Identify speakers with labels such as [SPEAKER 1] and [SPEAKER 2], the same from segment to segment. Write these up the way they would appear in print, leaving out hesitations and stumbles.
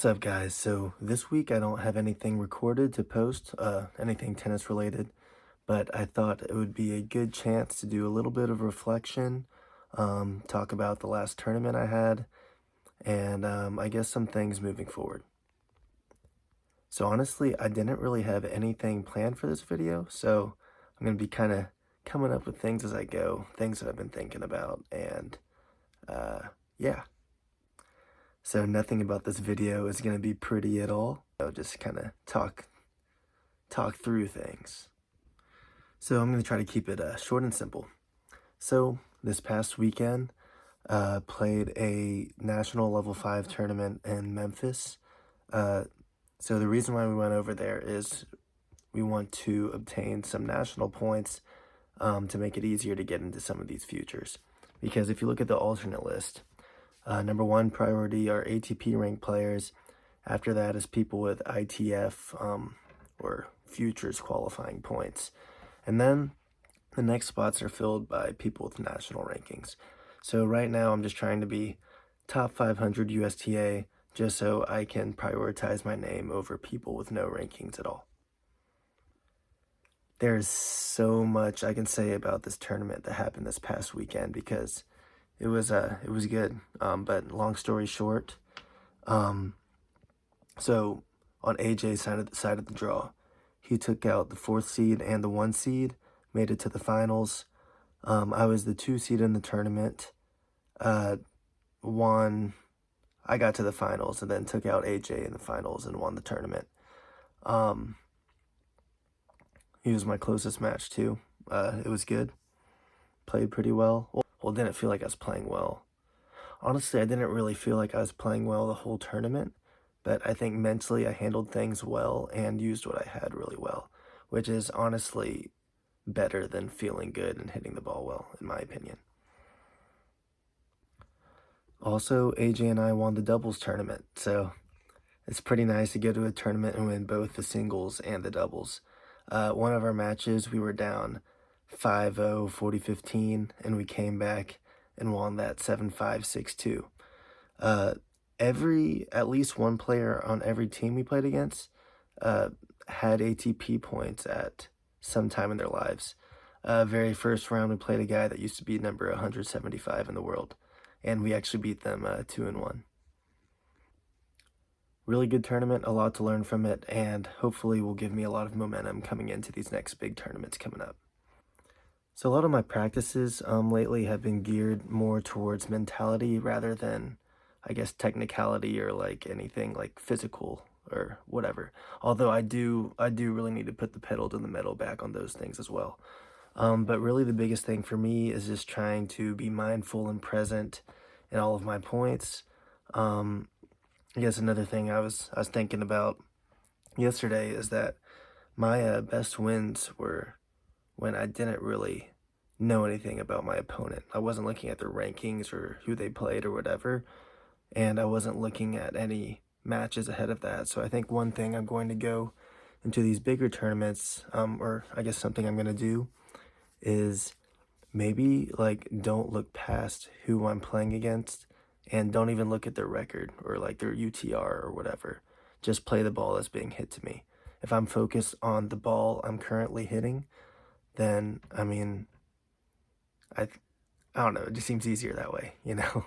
[SPEAKER 1] What's up, guys? So this week I don't have anything recorded to post, anything tennis related, but I thought it would be a good chance to do a little bit of reflection, talk about the last tournament I had, and I guess some things moving forward. So honestly, I didn't really have anything planned for this video, so I'm going to be kind of coming up with things as I go, things that I've been thinking about, and yeah. So nothing about this video is going to be pretty at all. I'll just kind of talk through things. So I'm going to try to keep it short and simple. So this past weekend, played a national level 5 tournament in Memphis. So the reason why we went over there is we want to obtain some national points to make it easier to get into some of these futures. Because if you look at the alternate list, number one priority are ATP ranked players. After that is people with ITF or futures qualifying points. And then the next spots are filled by people with national rankings. So right now I'm just trying to be top 500 USTA just so I can prioritize my name over people with no rankings at all. There's so much I can say about this tournament that happened this past weekend because it was good. But long story short, so on AJ's side of the draw, he took out the 4th seed and the 1 seed, made it to the finals. I was the 2 seed in the tournament. I got to the finals and then took out AJ in the finals and won the tournament. He was my closest match too. It was good. Played pretty well. Well, didn't feel like I was playing well. Honestly, I didn't really feel like I was playing well the whole tournament, but I think mentally I handled things well and used what I had really well, which is honestly better than feeling good and hitting the ball well, in my opinion. Also, AJ and I won the doubles tournament, so it's pretty nice to go to a tournament and win both the singles and the doubles. One of our matches, we were down 5-0, 40-15, and we came back and won that 7-5, 6-2. At least one player on every team we played against had ATP points at some time in their lives. Very first round, we played a guy that used to be number 175 in the world, and we actually beat them 2-1. Really good tournament, a lot to learn from it, and hopefully will give me a lot of momentum coming into these next big tournaments coming up. So a lot of my practices lately have been geared more towards mentality rather than, I guess, technicality or like anything like physical or whatever. Although I do really need to put the pedal to the metal back on those things as well. But really the biggest thing for me is just trying to be mindful and present in all of my points. I guess another thing I was thinking about yesterday is that my best wins were when I didn't really know anything about my opponent. I wasn't looking at their rankings or who they played or whatever, and I wasn't looking at any matches ahead of that. So I think one thing I'm going to go into these bigger tournaments, or I guess something I'm going to do, is maybe like don't look past who I'm playing against and don't even look at their record or like their UTR or whatever. Just play the ball that's being hit to me. If I'm focused on the ball I'm currently hitting, then, I mean, I don't know, it just seems easier that way, you know?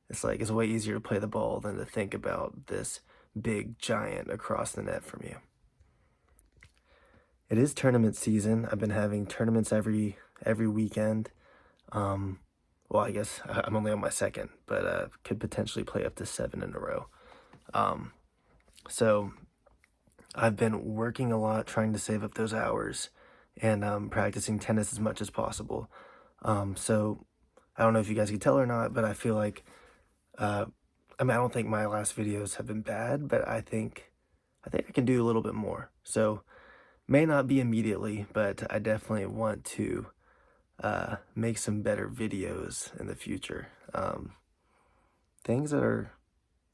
[SPEAKER 1] It's like, it's way easier to play the ball than to think about this big giant across the net from you. It is tournament season. I've been having tournaments every weekend. Well, I guess I'm only on my second, but could potentially play up to 7 in a row. So I've been working a lot, trying to save up those hours and practicing tennis as much as possible. So I don't know if you guys can tell or not, but I feel like, I don't think my last videos have been bad, but I think I can do a little bit more. So may not be immediately, but I definitely want to make some better videos in the future. Things that are,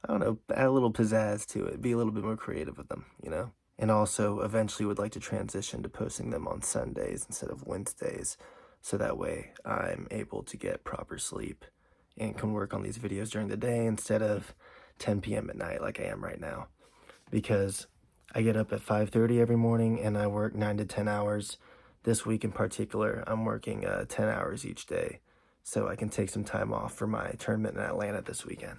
[SPEAKER 1] I don't know, add a little pizzazz to it, be a little bit more creative with them, you know? And also eventually would like to transition to posting them on Sundays instead of Wednesdays, so that way I'm able to get proper sleep and can work on these videos during the day instead of 10 p.m. at night like I am right now, because I get up at 5:30 every morning and I work 9 to 10 hours. This week in particular, I'm working 10 hours each day so I can take some time off for my tournament in Atlanta this weekend.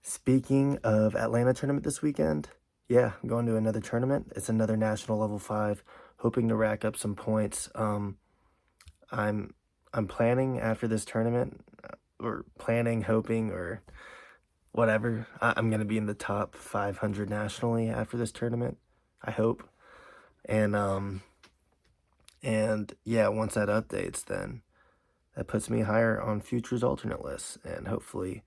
[SPEAKER 1] Speaking of Atlanta tournament this weekend, yeah, I'm going to another tournament. It's another national level 5, hoping to rack up some points. I'm planning after this tournament, or planning, hoping, or whatever. I'm going to be in the top 500 nationally after this tournament, I hope. And yeah, once that updates, then that puts me higher on futures alternate lists, and hopefully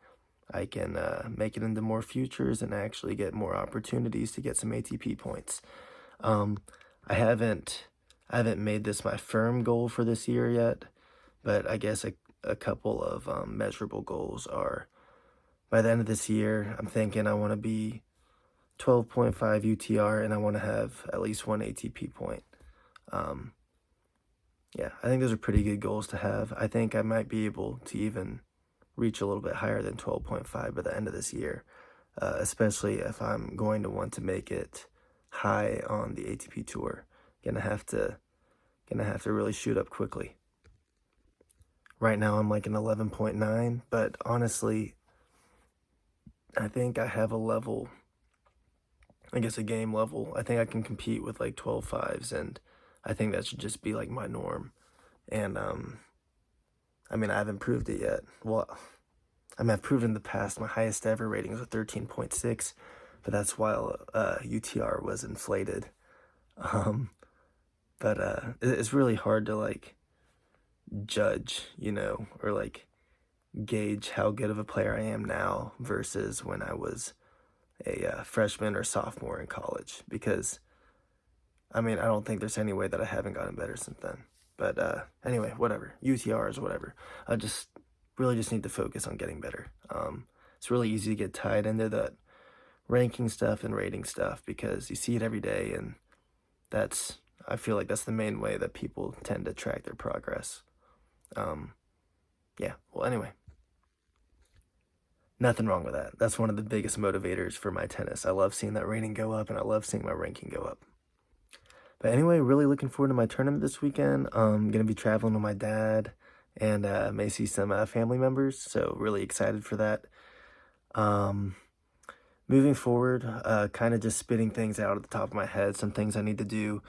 [SPEAKER 1] I can make it into more futures and actually get more opportunities to get some ATP points. Um, I haven't made this my firm goal for this year yet, but I guess a couple of measurable goals are, by the end of this year, I'm thinking I want to be 12.5 UTR and I want to have at least one ATP point. Yeah, I think those are pretty good goals to have. I think I might be able to even reach a little bit higher than 12.5 by the end of this year, especially if I'm going to want to make it high on the ATP tour. Gonna have to really shoot up quickly. Right now I'm like an 11.9, but honestly, I think I have a level, I guess a game level. I think I can compete with like 12.5s, and I think that should just be like my norm. And I mean, I haven't proved it yet. Well, I mean, I've proven in the past my highest ever rating was a 13.6, but that's while UTR was inflated. But it's really hard to like judge, or like gauge how good of a player I am now versus when I was a freshman or sophomore in college, because I mean, I don't think there's any way that I haven't gotten better since then. But anyway, whatever. UTRs, whatever. I just really just need to focus on getting better. It's really easy to get tied into that ranking stuff and rating stuff because you see it every day, and I feel like that's the main way that people tend to track their progress. Yeah, well, anyway. Nothing wrong with that. That's one of the biggest motivators for my tennis. I love seeing that rating go up, and I love seeing my ranking go up. But anyway, really looking forward to my tournament this weekend. I'm going to be traveling with my dad and may see some family members, so really excited for that. Moving forward, kind of just spitting things out at the top of my head, some things I need to do.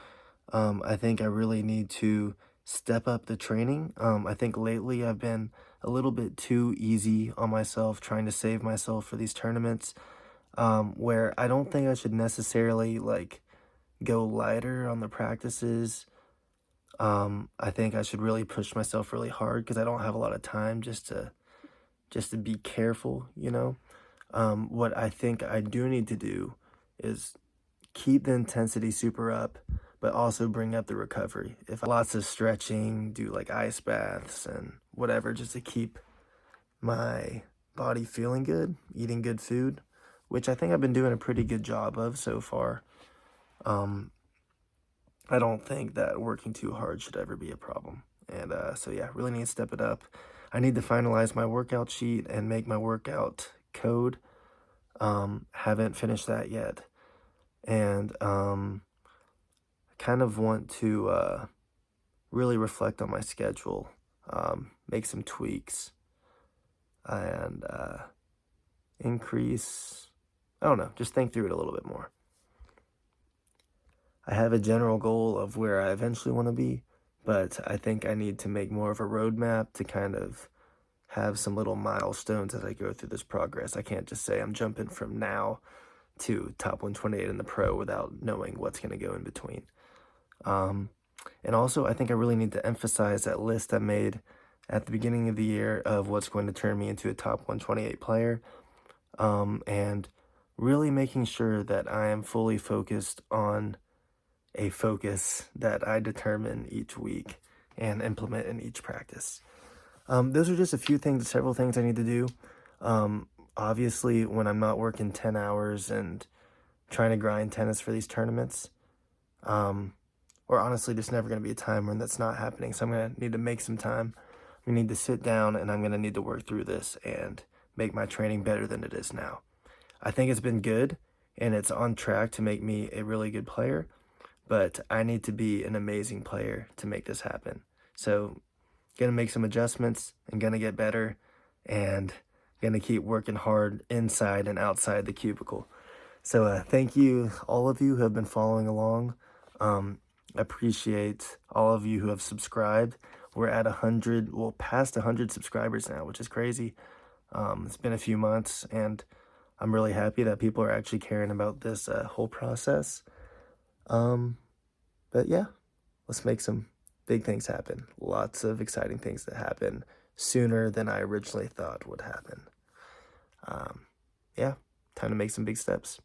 [SPEAKER 1] I think I really need to step up the training. I think lately I've been a little bit too easy on myself, trying to save myself for these tournaments, where I don't think I should necessarily like go lighter on the practices. I think I should really push myself really hard because I don't have a lot of time just to be careful, What I think I do need to do is keep the intensity super up, but also bring up the recovery. If lots of stretching, do like ice baths and whatever, just to keep my body feeling good, eating good food, which I think I've been doing a pretty good job of so far. I don't think that working too hard should ever be a problem. And so yeah, really need to step it up. I need to finalize my workout sheet and make my workout code. Haven't finished that yet. And kind of want to really reflect on my schedule, make some tweaks, and increase, I don't know, just think through it a little bit more. I have a general goal of where I eventually want to be, but I think I need to make more of a roadmap to kind of have some little milestones as I go through this progress. I can't just say I'm jumping from now to top 128 in the pro without knowing what's going to go in between. And also, I think I really need to emphasize that list I made at the beginning of the year of what's going to turn me into a top 128 player, and really making sure that I am fully focused on a focus that I determine each week and implement in each practice. Those are just a few things, several things I need to do. Obviously, when I'm not working 10 hours and trying to grind tennis for these tournaments, or honestly, there's never going to be a time when that's not happening. So I'm going to need to make some time. We need to sit down, and I'm going to need to work through this and make my training better than it is now. I think it's been good, and it's on track to make me a really good player, but I need to be an amazing player to make this happen. So, gonna make some adjustments and gonna get better, and gonna keep working hard inside and outside the cubicle. So, thank you, all of you who have been following along. Appreciate all of you who have subscribed. We're at 100, well, past 100 subscribers now, which is crazy. It's been a few months, and I'm really happy that people are actually caring about this whole process. But yeah, let's make some big things happen. Lots of exciting things that happen sooner than I originally thought would happen. Yeah, time to make some big steps.